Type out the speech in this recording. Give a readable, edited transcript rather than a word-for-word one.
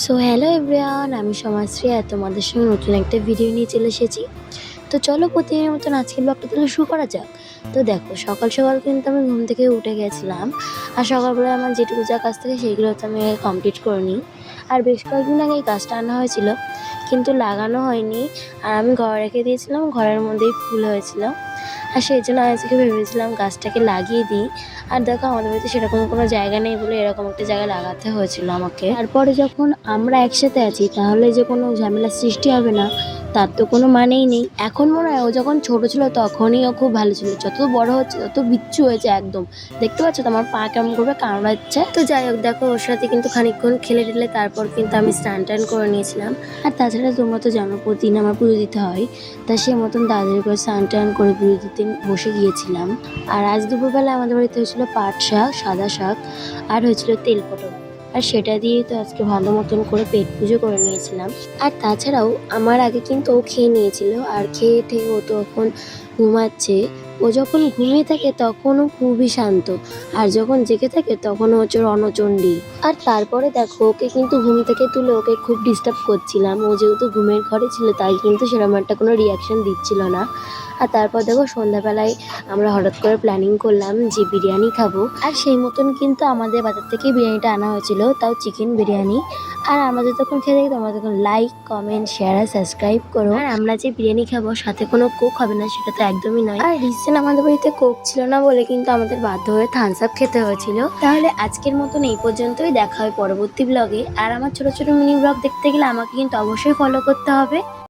So hello everyone, আমি সমাজশ্রী আর তোমাদের সঙ্গে নতুন একটা ভিডিও নিয়ে চলে এসেছি। তো চলো প্রতিদিনের মতন আজকের ব্লগটা তাহলে শুরু করা যাক। তো দেখো, সকাল সকাল কিন্তু আমি ঘুম থেকে উঠে গেছিলাম, আর সকালবেলা আমার যেটুকু যা কাজ থাকে সেইগুলো তো আমি কমপ্লিট করে নিই। আর বেশ কয়েকদিন আগে এই গাছটা আনা হয়েছিল, কিন্তু লাগানো হয়নি। আর আমি ঘরে রেখে দিয়েছিলাম, ঘরের মধ্যেই ফুল হয়েছিল। আর সেই জন্য আজকে ভেবেছিলাম গাছটাকে লাগিয়ে দিই। আর দেখো, আমাদের বাড়িতে সেরকম কোনো জায়গা নেই বলে এরকম একটা জায়গায় লাগাতে হয়েছিল আমাকে। তারপরে যখন আমরা একসাথে আছি তাহলে যে কোনো ঝামেলার সৃষ্টি হবে না তার তো কোনো মানেই নেই। এখন মনে হয় ও যখন ছোট ছিল তখনই ও খুব ভালো ছিল, যত বড় হচ্ছে তত বিচ্ছু হয়েছে একদম। দেখতে পাচ্ছ তো আমার পা কেমন করবে কামড়াচ্ছে। তো যাই হোক, দেখো ওর সাথে কিন্তু খানিকক্ষণ খেলে টেলে তারপর কিন্তু আমি স্নান টান করে নিয়েছিলাম। আর তাছাড়া তোমরা তো জানো প্রতিদিন আমার পুজো দিতে হয়, তা সে মতন তাড়াতাড়ি করে স্নান টান করে পুজো দিতে বসে গিয়েছিলাম। আর আজ দুপুরবেলা আমাদের বাড়িতে হয়েছিল পাট শাক, সাদা শাক, আর হয়েছিল তেল পটল। আর সেটা দিয়েই তো আজকে ভালো মতন করে পেট পুজো করে নিয়েছিলাম। আর তাছাড়াও আমার আগে কিন্তু ও খেয়ে নিয়েছিল, আর খেয়ে ঠেয়ে ও তো এখন ঘুমাচ্ছে। ও যখন ঘুমিয়ে থাকে তখনও খুবই শান্ত, আর যখন জেগে থাকে তখন হচ্ছে রণচণ্ডী। আর তারপরে দেখো, ওকে কিন্তু ঘুম থেকে তুলে ওকে খুব ডিস্টার্ব করছিলাম। ও যেহেতু ঘুমের ঘরে ছিল তাই কিন্তু সেরকম একটা কোনো রিয়াকশন দিচ্ছিল না। আর তারপর দেখো সন্ধ্যাবেলায় আমরা হঠাৎ করে প্ল্যানিং করলাম যে বিরিয়ানি খাবো। আর সেই মতন কিন্তু আমাদের বাজার থেকে বিরিয়ানিটা আনা হয়েছিল, তাও চিকেন বিরিয়ানি। আর আমাদের তখন খেতে দেখি তোমরা তখন লাইক, কমেন্ট, শেয়ার আর সাবস্ক্রাইব করো। আর আমরা যে বিরিয়ানি খাবো সাথে কোনো কোক হবে না সেটা তো একদমই নয়। আর রিসেন্ট আমাদের বাড়িতে কোক ছিল না বলে কিন্তু আমাদের বাধ্য হয়ে থামস আপ খেতে হয়েছিল। তাহলে আজকের মতন এই পর্যন্তই, দেখা হয় পরবর্তী ব্লগে। আর আমার ছোট ছোট মিনি ব্লগ দেখতে গেলে আমাকে কিন্তু অবশ্যই ফলো করতে হবে।